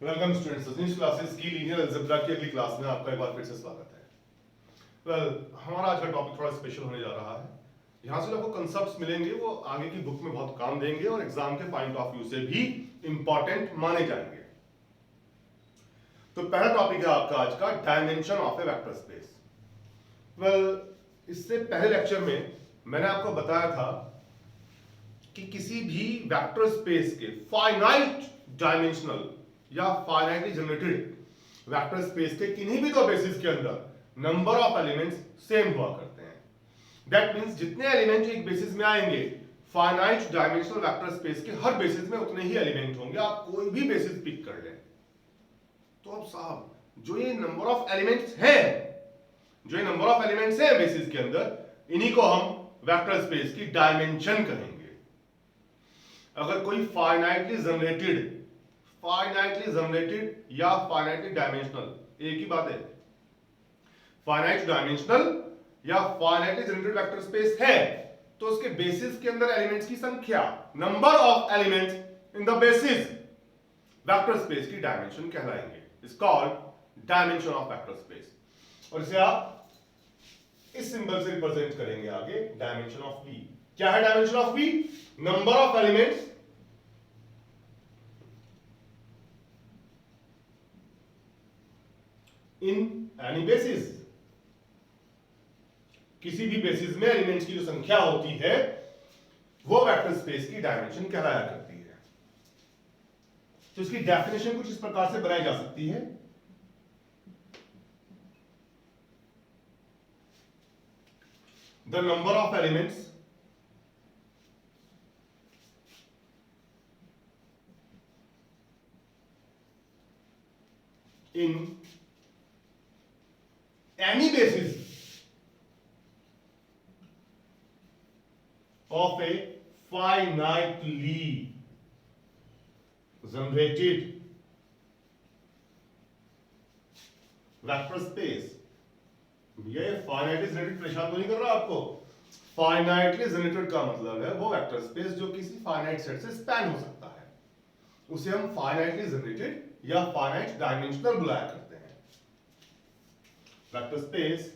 Welcome students, Satish classes की linear algebra की अगली क्लास में आपका एक बार फिर से स्वागत है। हमारा आज का टॉपिक थोड़ा स्पेशल होने जा रहा है। यहाँ से जो आपको कंसेप्ट्स मिलेंगे वो आगे की बुक में बहुत काम देंगे और एग्जाम के पॉइंट ऑफ व्यू से भी इंपॉर्टेंट माने जाएंगे। तो पहला टॉपिक है आपका आज का dimension of A vector space. इससे पहले लेक्चर में मैंने आपको बताया था कि किसी भी वेक्टर स्पेस के फाइनाइट डायमेंशनल या फाइनाइटली जनरेटेड वेक्टर स्पेस के किन्हीं भी दो बेसिस के अंदर नंबर ऑफ एलिमेंट्स सेम हुआ करते हैं। दैट मींस जितने एलिमेंट एक बेसिस में आएंगे फाइनाइट डायमेंशनल वेक्टर स्पेस के हर बेसिस में उतने ही एलिमेंट होंगे। आप कोई भी बेसिस पिक कर लें। तो अब साहब जो ये नंबर ऑफ एलिमेंट्स हैं बेसिस के अंदर, इन्हीं को हम वेक्टर स्पेस की डायमेंशन कहेंगे। अगर कोई फाइनाइटली जनरेटेड या फाइनाइटली डायमेंशनल, एक ही बात है, फाइनाइट डायमेंशनल या फाइनाइटली जनरेटेड वेक्टर स्पेस है तो उसके बेसिस के अंदर एलिमेंट्स की संख्या, number of elements in the basis vector space की डायमेंशन कहलाएंगे। It's called dimension of vector space. और इसे आप इस सिंबल से रिप्रेजेंट करेंगे आगे, डायमेंशन ऑफ वी। क्या है dimension of V? Number of elements in any basis. किसी भी बेसिस में एलिमेंट्स की जो संख्या होती है वो वेक्टर स्पेस की डायमेंशन कहलाया करती है। तो इसकी डेफिनेशन कुछ इस प्रकार से बनाई जा सकती है। The number of elements in any basis of a finitely generated vector space. ये फाइनाइटली जनरेटेड परेशान तो नहीं कर रहा आपको? फाइनाइटली जनरेटेड का मतलब है वो वेक्टर स्पेस जो किसी फाइनाइट सेट से स्पैन हो सकता है, उसे हम फाइनाइटली जनरेटेड या फाइनाइट डायमेंशनल बुलाया करते हैं। Vector space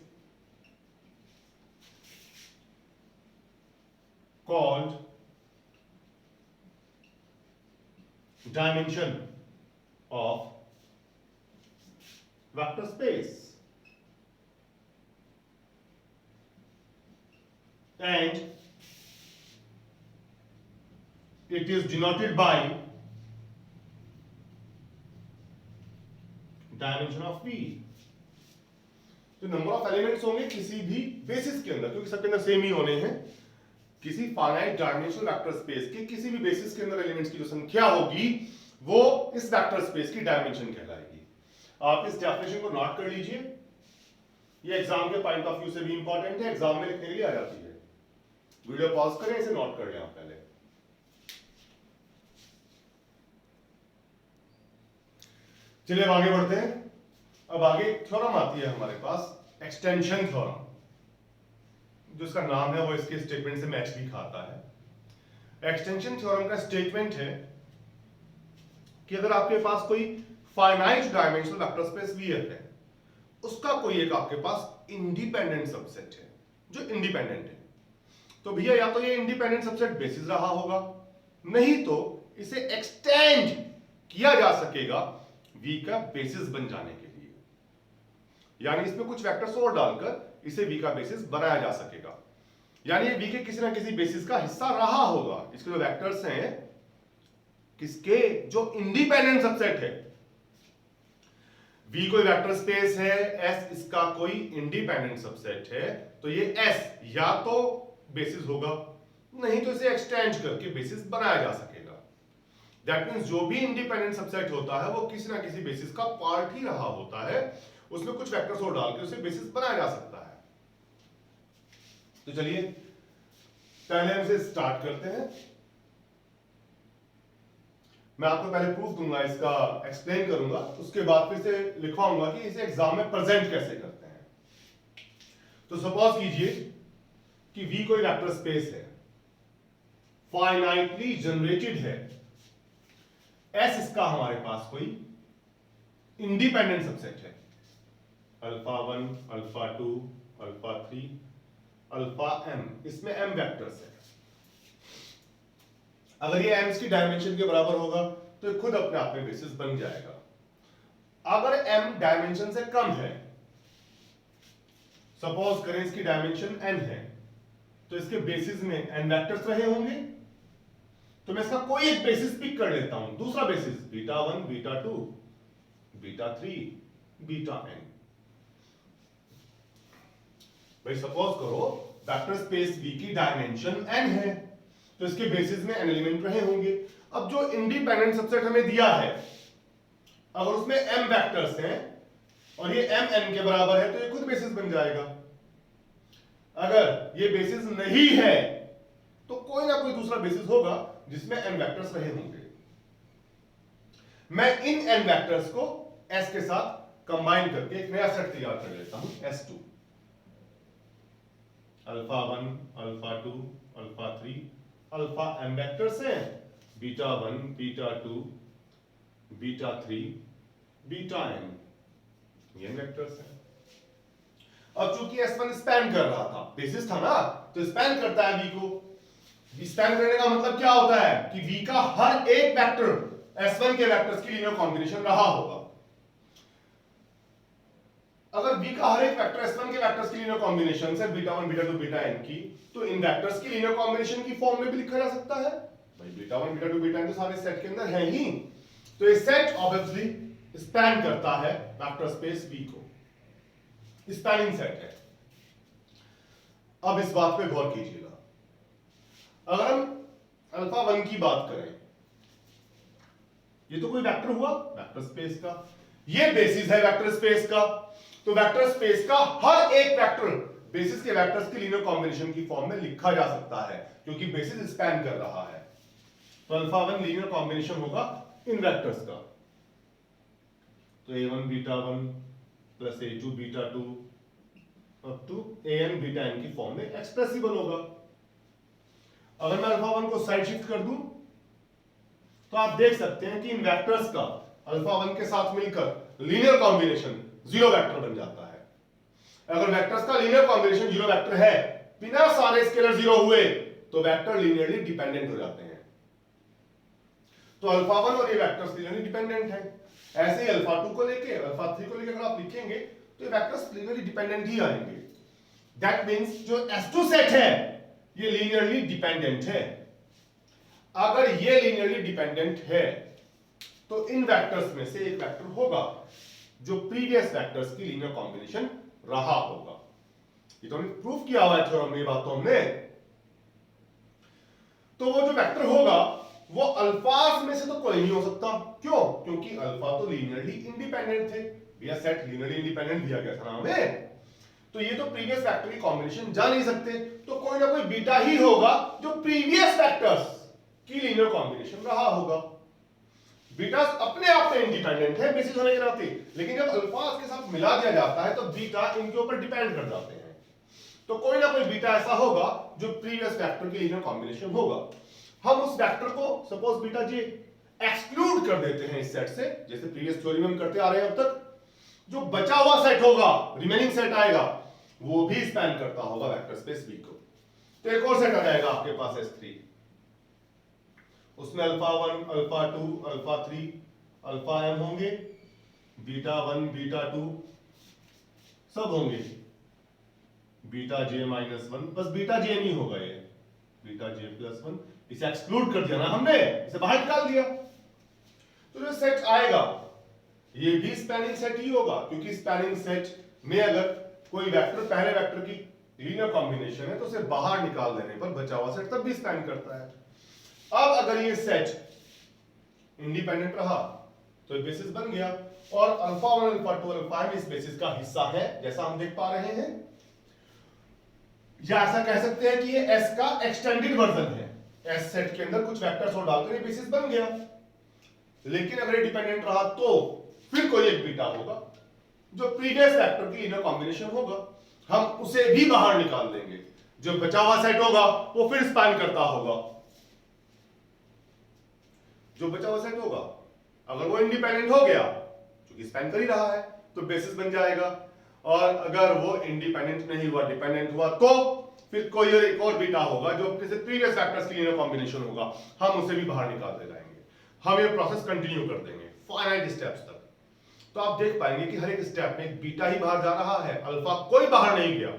called dimension of vector space, and it is denoted by dimension of V। जो नंबर ऑफ एलिमेंट्स होंगे किसी भी बेसिस के अंदर, क्योंकि सबके अंदर सेम ही होने हैं, किसी फाइनाइट डायमेंशनल वेक्टर स्पेस के किसी भी बेसिस के अंदर एलिमेंट्स की जो संख्या होगी वो इस वेक्टर स्पेस की डायमेंशन कहलाएगी। आप इस डेफिनेशन को नोट कर लीजिए। ये एग्जाम के पॉइंट ऑफ व्यू से भी इंपॉर्टेंट है, एग्जाम में लिखने के लिए आ जाती है। वीडियो पॉज करें, इसे नोट कर लें आप पहले। चलिए अब आगे बढ़ते हैं। अब आगे थ्योरम आती है हमारे पास, एक्सटेंशन थ्योरम, जिसका नाम है वो इसके स्टेटमेंट से मैच भी खाता है। एक्सटेंशन थ्योरम का स्टेटमेंट है कि अगर आपके पास कोई finite dimensional vector space Vf है, उसका कोई एक आपके पास इंडिपेंडेंट सबसेट है जो इंडिपेंडेंट है, तो भैया या तो ये इंडिपेंडेंट सबसेट बेसिस रहा होगा, नहीं तो इसे एक्सटेंड किया जा सकेगा V का बेसिस बन जाने के लिए। यानी इसमें कुछ वेक्टर्स और डालकर इसे V का बेसिस बनाया जा सकेगा। यानी ये V के किसी ना किसी बेसिस का हिस्सा रहा होगा। इसके जो वेक्टर्स हैं, किसके, जो इंडिपेंडेंट सबसेट है। V कोई वेक्टर स्पेस है, S इसका कोई इंडिपेंडेंट सबसेट है, तो ये S या तो बेसिस होगा, नहीं तो इसे एक्सटेंड करके बेसिस बनाया जा सकेगा। दैट मींस जो भी इंडिपेंडेंट सबसेट होता है वो किसी ना किसी बेसिस का पार्ट ही रहा होता है, उसमें कुछ वेक्टर्स और डाल के उसे बेसिस बनाया जा सकता है। तो चलिए पहले हम इसे स्टार्ट करते हैं। मैं आपको पहले प्रूफ दूंगा, इसका एक्सप्लेन करूंगा, उसके बाद फिर से लिखवाऊंगा कि इसे एग्जाम में प्रेजेंट कैसे करते हैं। तो सपोज कीजिए कि V कोई वेक्टर स्पेस है, फाइनाइटली जनरेटेड है, S इसका हमारे पास कोई इंडिपेंडेंट सबसेट है। Alpha 1, alpha 2, alpha 3, alpha m, इसमें m वेक्टर्स है। अगर ये m की डायमेंशन के बराबर होगा तो ये खुद अपने आप में बेसिस बन जाएगा। अगर m डायमेंशन से कम है, सपोज करें इसकी डायमेंशन n है, तो इसके बेसिस में n वेक्टर्स रहे होंगे, तो मैं इसका कोई एक बेसिस पिक कर लेता हूं, दूसरा basis beta 1, beta 2, beta 3, beta n। भाई सपोज करो वेक्टर स्पेस V की डायमेंशन n है, तो इसके बेसिस में n एलिमेंट रहे होंगे। अब जो इंडिपेंडेंट सबसेट हमें दिया है, अगर उसमें m वेक्टर्स हैं और ये m n के बराबर है, तो ये खुद बेसिस बन जाएगा। अगर ये बेसिस नहीं है तो कोई ना कोई दूसरा बेसिस होगा जिसमें n वेक्टर्स रहे होंगे। मैं इन n वेक्टर्स को s के साथ कंबाइन करके एक नया सेट तैयार कर लेता हूं, S2। Alpha 1, alpha 2, alpha 3, alpha m vectors हैं, beta 1, beta 2, beta 3, beta n, ये वेक्टर्स हैं। अब चूंकि S1 स्पैन कर रहा था, बेसिस था ना, तो स्पैन करता है V को। स्पैन करने का मतलब क्या होता है कि V का हर एक वेक्टर S1 के वेक्टर्स की लीनियर कॉम्बिनेशन रहा होगा। अगर V का हर एक वेक्टर S1 के वेक्टर्स की लीनियर कॉम्बिनेशन से बीटा 1, बीटा 2, बीटा n की, तो इन वेक्टर्स की लीनियर कॉम्बिनेशन की फॉर्म में भी लिखा जा सकता है। भाई बीटा 1, बीटा 2, बीटा n तो सारे सेट के अंदर है ही, तो ये सेट ऑब्वियसली स्पैन करता है वेक्टर स्पेस V को, स्पैनिंग सेट है। अब इस बात पे गौर कीजिएगा, अगर हम अल्फा 1 की बात करें, ये तो कोई वेक्टर हुआ वेक्टर स्पेस का, ये बेसिस है वेक्टर स्पेस का, तो वेक्टर स्पेस का हर एक वेक्टर बेसिस के वेक्टर्स की लीनियर कॉम्बिनेशन की फॉर्म में लिखा जा सकता है, क्योंकि बेसिस स्पैन कर रहा है। तो अल्फा 1 लीनियर कॉम्बिनेशन होगा इन वेक्टर्स का, तो a1 beta 1 plus a2 beta 2 up to an beta n की फॉर्म में एक्सप्रेसिबल होगा। अगर मैं अल्फा 1 को साइड शिफ्ट कर दूं, तो आप देख सकते हैं कि इन वेक्टर्स का अल्फा 1 के साथ मिलकर लीनियर कॉम्बिनेशन जीरो वेक्टर बन जाता है। अगर वेक्टर्स का लीनियर कॉम्बिनेशन जीरो वेक्टर है, बिना सारे स्केलर जीरो हुए, तो वेक्टर लीनियरली डिपेंडेंट हो जाते हैं। तो अल्फा 1 और ये वेक्टर्स लीनियरली डिपेंडेंट है। ऐसे ही अल्फा 2 को लेके अल्फा 3 को लेके अगर आप लिखेंगे तो ये वेक्टर्स लीनियरली डिपेंडेंट ही आएंगे। दैट मींस जो S2 सेट है ये लीनियरली डिपेंडेंट है। अगर ये लीनियरली डिपेंडेंट है तो इन वेक्टर्स में से एक वेक्टर होगा जो प्रीवियस वेक्टर्स की लीनियर कॉम्बिनेशन रहा होगा। ये तो हमने प्रूफ किया हुआ है थ्योरम में, बात तो हमने। तो वो जो वेक्टर होगा वो अल्फाज में से तो कोई नहीं हो सकता। क्यों? क्योंकि अल्फा तो लीनियरली इंडिपेंडेंट थे, भैया सेट लीनियरली इंडिपेंडेंट दिया गया था ना हमें, तो ये तो प्रीवियस वेक्टर की कॉम्बिनेशन जा नहीं सकते, तो कोई ना कोई बीटा ही होगा जो प्रीवियस वेक्टर्स की लीनियर कॉम्बिनेशन रहा होगा। बीटा अपने आप में इंडिपेंडेंट है बेसिस होने के नाते, लेकिन जब अल्फाज के साथ मिला दिया जाता है तो बीटा इनके ऊपर डिपेंड कर जाते हैं, तो कोई ना कोई बीटा ऐसा होगा जो प्रीवियस वेक्टर की लीनियर कॉम्बिनेशन होगा। हम उस वेक्टर को सपोज बीटा जे एक्सक्लूड कर देते हैं इस सेट से, जैसे प्रीवियस थ्योरी में हम करते आ रहे हैं अब तक। जो बचा हुआ सेट होगा, रिमेनिंग सेट आएगा, वो भी स्पैन करता होगा वेक्टर स्पेस V को। तो एक और सेट आ जाएगा आपके पास S3, उसमें alpha 1, alpha 2, alpha 3, alpha m होंगे, बीटा 1, बीटा 2 सब होंगे, बीटा j माइनस 1, बस बीटा j नहीं होगा, ये बीटा j प्लस 1, इसे एक्सक्लूड कर दिया ना हमने, इसे बाहर निकाल दिया। तो जो सेट आएगा ये भी स्पैनिंग सेट ही होगा, क्योंकि स्पैनिंग सेट में अगर कोई वेक्टर पहले वेक्टर की लीनियर कॉम्बिनेशन है तो उसे बाहर निकाल देने पर बचा हुआ सेट तब भी स्पैन करता है। अब अगर ये सेट इंडिपेंडेंट रहा तो ये बेसिस बन गया, और अल्फा 1, अल्फा 2, अल्फा m इस बेसिस का हिस्सा है, जैसा हम देख पा रहे हैं। या ऐसा कह सकते हैं कि ये S का एक्सटेंडेड वर्जन है, S सेट के अंदर कुछ वेक्टर्स और डालकर ये बेसिस बन गया। लेकिन अगर ये डिपेंडेंट रहा तो फिर कोई एक बीटा होगा जो प्रीवियस वेक्टर की लीनियर कॉम्बिनेशन होगा, हम उसे भी बाहर निकाल देंगे। जो बचा हुआ सेट होगा वो फिर स्पैन करता होगा। जो बचा हुआ सेट होगा अगर वो इंडिपेंडेंट हो गया, क्योंकि स्पैन कर ही रहा है तो बेसिस बन जाएगा। और अगर वो इंडिपेंडेंट नहीं हुआ, डिपेंडेंट हुआ, तो फिर कोई एक और बीटा होगा जो अपने से प्रीवियस फैक्टर्स की लीनियर कॉम्बिनेशन होगा, हम उसे भी बाहर निकालते जाएंगे। हम ये प्रोसेस कंटिन्यू कर देंगे फाइनाइट स्टेप्स तक। तो आप देख पाएंगे कि हर एक स्टेप में एक बीटा ही बाहर जा रहा है, अल्फा कोई बाहर नहीं गया।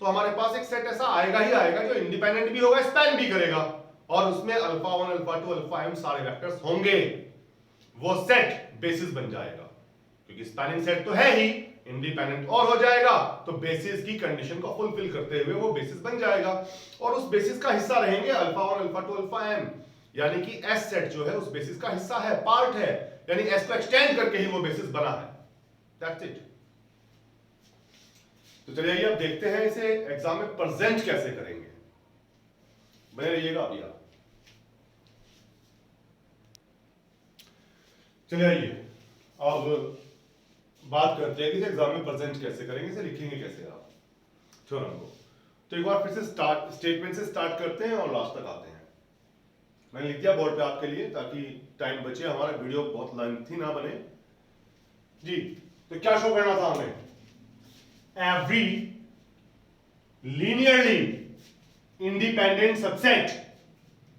तो हमारे पास एक सेट ऐसा आएगा ही आएगा जो इंडिपेंडेंट भी होगा, स्पैन भी करेगा, और उसमें अल्फा 1 अल्फा 2 अल्फा m सारे वेक्टर्स होंगे। वो सेट बेसिस बन जाएगा, क्योंकि स्पैनिंग सेट तो है ही, इंडिपेंडेंट और हो जाएगा, तो बेसिस की कंडीशन को फुलफिल करते हुए वो बेसिस बन जाएगा। और उस बेसिस का हिस्सा रहेंगे अल्फा 1 अल्फा 2 अल्फा m, यानी कि S सेट जो है उस बेसिस का हिस्सा है, पार्ट है, यानी S को एक्सटेंड करके ही वो बेसिस बना है। That's it. तो चलिए अब देखते हैं इसे एग्जाम में प्रेजेंट कैसे करेंगे। बने रहिएगा अभी आप। चलिए आइए अब बात करते हैं कि इसे एग्जाम में प्रेजेंट कैसे करेंगे, इसे लिखेंगे कैसे आप थ्योरम को। तो एक बार फिर से स्टेटमेंट से स्टार्ट करते हैं और लास्ट तक आते हैं। मैंने लिख दिया बोर्ड पे आपके लिए ताकि टाइम बचे, हमारा वीडियो बहुत लेंथी ना बने जी। तो क्या शो करना था हमें? Every linearly independent subset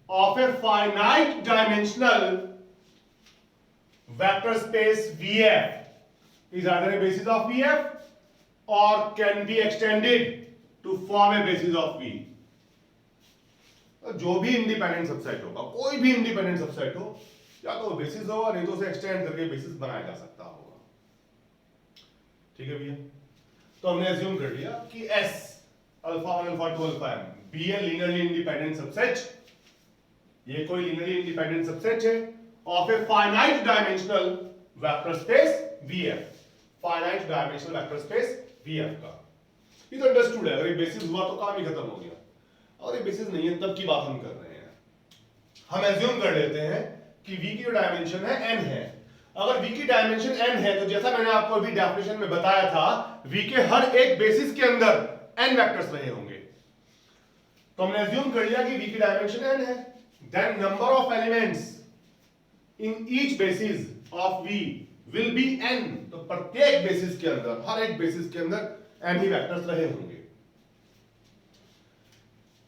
of a finite dimensional vector space VF is either a basis of VF or can be extended to form a basis of V। जो भी इंडिपेंडेंट सबसेट होगा, कोई भी इंडिपेंडेंट सबसेट हो, या तो basis होगा, नहीं तो उसे एक्सटेंड करके बेसिस बनाया जा सकता होगा। ठीक है भैया। तो हमने अज्यूम कर लिया कि S alpha 1 alpha 2 alpha m be a linearly independent subset, ये कोई लीनियरली इंडिपेंडेंट सबसेट है of a finite dimensional vector space VF, finite dimensional vector space VF का। ये तो अंडरस्टूड है, अगर ये बेसिस हुआ तो काम ही खत्म हो गया, और ये बेसिस नहीं है तब की बात हम कर रहे हैं। हम एज्यूम कर लेते हैं कि V की जो डायमेंशन है n है। अगर V की डायमेंशन n है तो जैसा मैंने आपको अभी डेफिनेशन में बताया था, V के हर एक बेसिस के अंदर n वेक्टर्स रहे होंगे। तो हमने एज्यूम कर लिया कि V की डायमेंशन n है, then number of elements in each basis of V will be n। तो प्रत्येक बेसिस के अंदर, हर एक बेसिस के अंदर n ही वेक्टर्स रहे होंगे।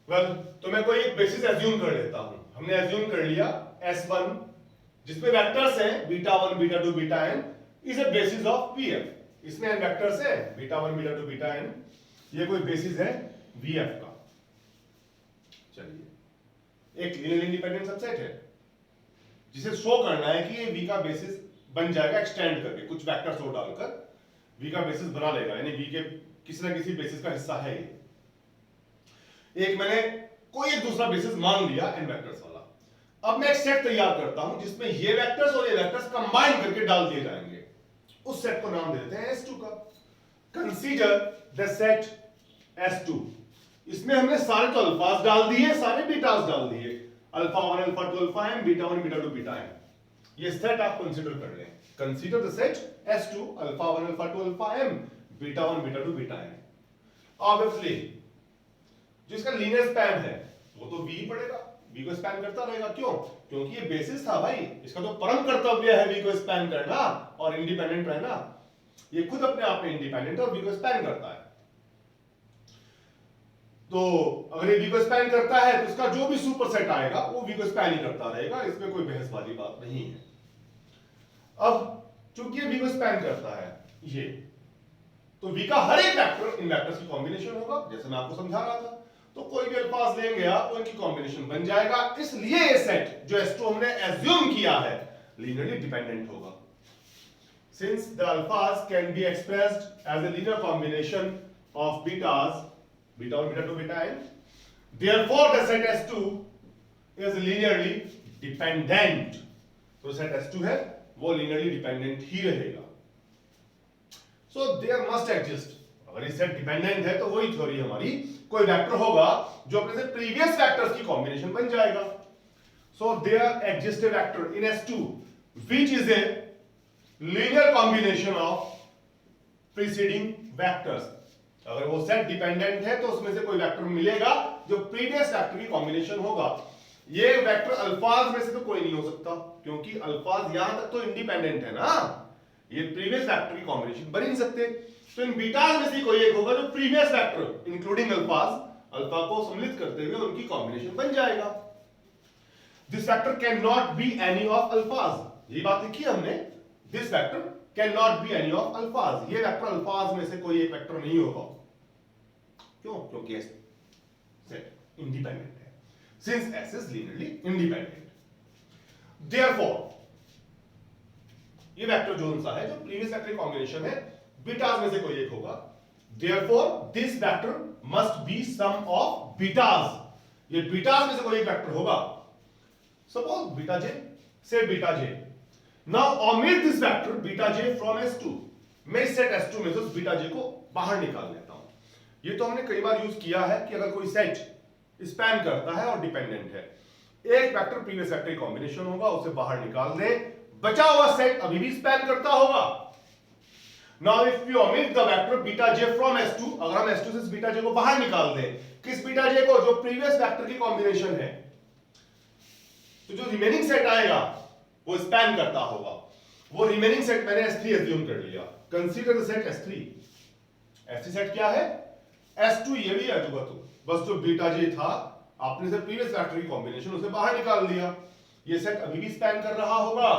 तो मैं कोई एक बेसिस एज्यूम कर लेता हूं। हमने एज्यूम कर लिया S1 जिसमें वेक्टर्स हैं beta 1 beta 2 beta n is a basis of VF। इसमें n वेक्टर्स है बीटा 1 बीटा 2 बीटा n, ये कोई बेसिस है VF का। चलिए एक लीनियरली इंडिपेंडेंट सबसेट है जिसे शो करना है कि ये V का बेसिस बन जाएगा एक्सटेंड करके, कुछ वेक्टर्स और डालकर V का बेसिस बना लेगा, यानी V के किसी ना किसी बेसिस का हिस्सा है ये। एक मैंने कोई एक दूसरा बेसिस मान लिया n वेक्टर्स वाला। अब मैं एक सेट तैयार करता हूं जिसमें ये वेक्टर्स और ये वेक्टर्स कंबाइन करके डाल दिए जाएंगे। उस सेट को नाम दे देते हैं S2 का। Consider the set S2। इसमें हमने सारे तो अल्फाज डाल दिए, सारे बीटास डाल दिए, alpha 1 alpha 2 alpha m beta 1 beta 2 beta m। ये सेट आप कंसीडर कर लें। Consider the set S2 alpha 1 alpha 2 alpha m beta 1 beta 2 beta m। Obviously जिसका लीनियर स्पैन है वो तो V ही पड़ेगा, V को स्पैन करता रहेगा। क्यों? क्योंकि ये बेसिस था भाई, इसका तो परम कर्तव्य है V को स्पैन करना और इंडिपेंडेंट रहना। ये खुद अपने आप में इंडिपेंडेंट और V को स्पैन करता है। तो अगर ये V को स्पैन करता है तो इसका जो भी सुपरसेट आएगा वो V को स्पैन ही करता रहेगा, इसमें कोई बहस वाली बात नहीं है। अब चूंकि ये V को स्पैन करता है ये, तो V का हर एक वेक्टर इन वेक्टर्स की कॉम्बिनेशन होगा, जैसे मैं आपको समझा रहा था। तो कोई भी अल्फाज लेंगे आप तो इनकी कॉम्बिनेशन बन जाएगा। इसलिए ये सेट जो S2 हमने एज्यूम किया है लीनियरली डिपेंडेंट होगा। Since the alphas can be expressed as a linear combination of betas beta 1 beta 2 beta n, therefore the set S2 is linearly dependent। तो सेट S2 है वो लीनियरली डिपेंडेंट ही रहेगा। So there must exist, अगर ये set dependent है तो वही theory हमारी, कोई वेक्टर होगा जो अपने से प्रीवियस वेक्टर्स की कॉम्बिनेशन बन जाएगा। So there exists a vector in S2 which is a linear combination of preceding vectors। अगर वो सेट डिपेंडेंट है तो उसमें से कोई वेक्टर मिलेगा जो प्रीवियस वेक्टर की कॉम्बिनेशन होगा। ये वेक्टर अल्फाज में से तो कोई नहीं हो सकता, क्योंकि अल्फाज यहां तक तो इंडिपेंडेंट है ना, ये प्रीवियस वेक्टर की कॉम्बिनेशन बन ही नहीं सकते। तो इन बीटाज में से कोई एक होगा जो प्रीवियस वेक्टर इंक्लूडिंग अल्फाज, अल्फा को सम्मिलित करते हुए उनकी कॉम्बिनेशन बन जाएगा। This vector can not be any of अल्फाज, ये बात लिखी हमने, this vector can not be any of अल्फाज, ये वेक्टर अल्फाज में से कोई एक वेक्टर नहीं होगा। क्यों? क्योंकि एस सेट इंडिपेंडेंट है, since S is linearly independent. Therefore ये वेक्टर जो सा है, जो प्रीवियस वेक्टर कॉम्बिनेशन है, बीटाज में से कोई एक होगा। Therefore this vector must be some of betas, ये बीटाज में से कोई एक वेक्टर होगा। सपोज बीटा जे, से beta J. Now omit this vector beta J from S2, मैं इस सेट S2 में से उस बीटा जे को बाहर निकाल लेता हूं। ये तो हमने कई बार यूज किया है कि अगर कोई सेट स्पैन करता है और डिपेंडेंट है, एक वेक्टर प्रीवियस वेक्टर कॉम्बिनेशन होगा, उसे बाहर निकाल दें, बचा हुआ सेट अभी भी स्पैन करता होगा। Now if we omit the vector beta J from S2, अगर हम S2 से इस बीटा जे को बाहर निकाल दें, किस बीटा जे को? जो प्रीवियस वेक्टर की कॉम्बिनेशन है, तो जो रिमेनिंग सेट आएगा वो स्पैन करता होगा। वो रिमेनिंग सेट मैंने S3 एज्यूम कर लिया। Consider the set S3। S3 set क्या है? S2 ये भी है तो बस जो बीटा जे था, आपने से प्रीवियस वेक्टर की कॉम्बिनेशन उसे बाहर निकाल दिया, ये सेट अभी भी स्पैन कर रहा होगा।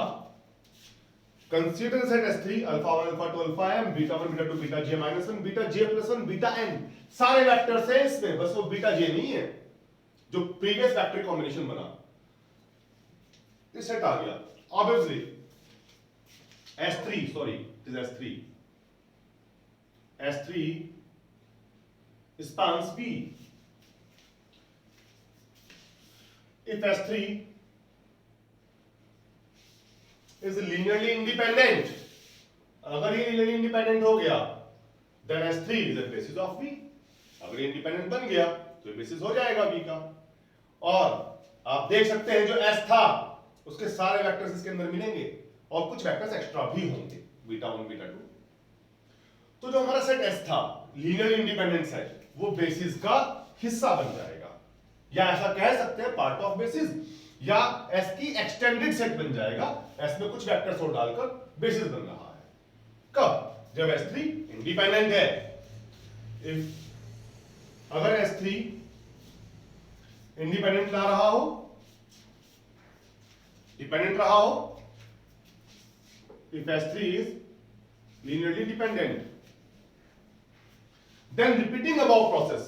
Consider set S3 alpha 1 alpha 2 alpha m beta 1 beta 2 beta j minus 1 beta j plus 1 beta n, सारे वेक्टर्स हैं इसमें, बस वो बीटा j नहीं है जो प्रीवियस वेक्टर कॉम्बिनेशन बना। सेट आ गया obviously S3, sorry it is S3 spans B if S3 is linearly independent, अगर ये linearly independent हो गया then S3 is a basis of B, अगर ये independent बन गया तो ये basis हो जाएगा B का। और आप देख सकते हैं जो S था उसके सारे वेक्टर्स इसके अंदर मिलेंगे और कुछ वेक्टर्स एक्स्ट्रा भी होंगे, बीटा 1 बीटा 2। तो जो हमारा सेट S था लीनियरली इंडिपेंडेंट सेट, वो बेसिस का हिस्सा बन जाएगा, या ऐसा कह सकते हैं पार्ट ऑफ बेसिस, या S की एक्सटेंडेड सेट बन जाएगा। S में कुछ वेक्टर्स और डालकर बेसिस बन रहा है। कब? जब S3 इंडिपेंडेंट है। इफ अगर S3 इंडिपेंडेंट ला रहा हो, डिपेंडेंट रहा हो, if S3 is linearly dependent, then repeating above process,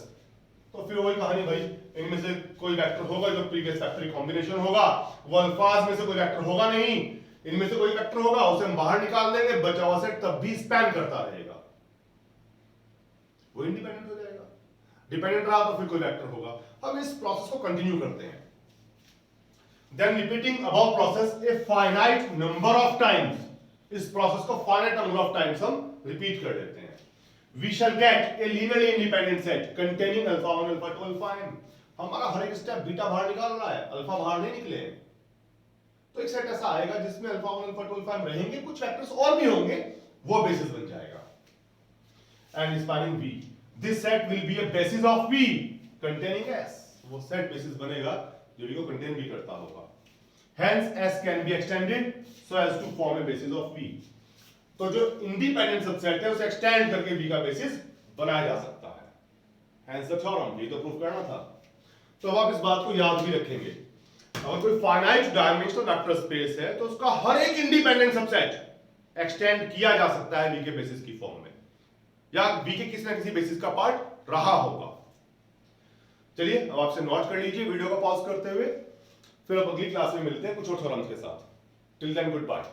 तो फिर वही कहानी भाई, इनमें से कोई वेक्टर होगा जो प्रीवियस वेक्टर की कॉम्बिनेशन होगा, वो अल्फाज में से कोई वेक्टर होगा नहीं, इनमें से कोई वेक्टर होगा, उसे हम बाहर निकाल देंगे, बचा हुआ सेट तब भी स्पैन करता रहेगा, वो इंडिपेंडेंट हो जाएगा। डिपेंडेंट रहा तो फिर कोई वेक्टर होगा। हम इस प्रोसेस को कंटिन्यू करते हैं। Then repeating above process a finite number of times, इस प्रोसेस को finite number of times हम रिपीट कर देते हैं। We shall get a linearly independent set containing alpha 1 alpha 2 alpha m। हमारा हर एक स्टेप बीटा बाहर निकाल रहा है, अल्फा बाहर नहीं निकले। तो एक सेट ऐसा आएगा जिसमें अल्फा 1 अल्फा 2 अल्फा m रहेंगे, कुछ वेक्टर्स और भी होंगे, वो बेसिस बन जाएगा। And spanning V, this set will be a basis of V containing S, वो सेट बेसिस बनेगा जो V को कंटेन भी करता होगा। Hence S can be extended so as to form a basis of V। तो जो इंडिपेंडेंट सबसेट है उसे एक्सटेंड करके V का बेसिस बनाया जा सकता है। Hence the theorem, ये तो प्रूफ करना था। तो अब आप इस बात को याद भी रखेंगे, अगर कोई फाइनाइट डायमेंशनल वेक्टर स्पेस है तो उसका हर एक इंडिपेंडेंट सबसेट एक्सटेंड किया जा सकता है V के बेसिस की फॉर्म में, या V के किसी ना किसी बेसिस का पार्ट रहा होगा। चलिए अब आपसे नोट कर लीजिए वीडियो को पॉज करते हुए, फिर अब अगली क्लास में मिलते हैं कुछ और थ्योरम्स के साथ। Till then good bye.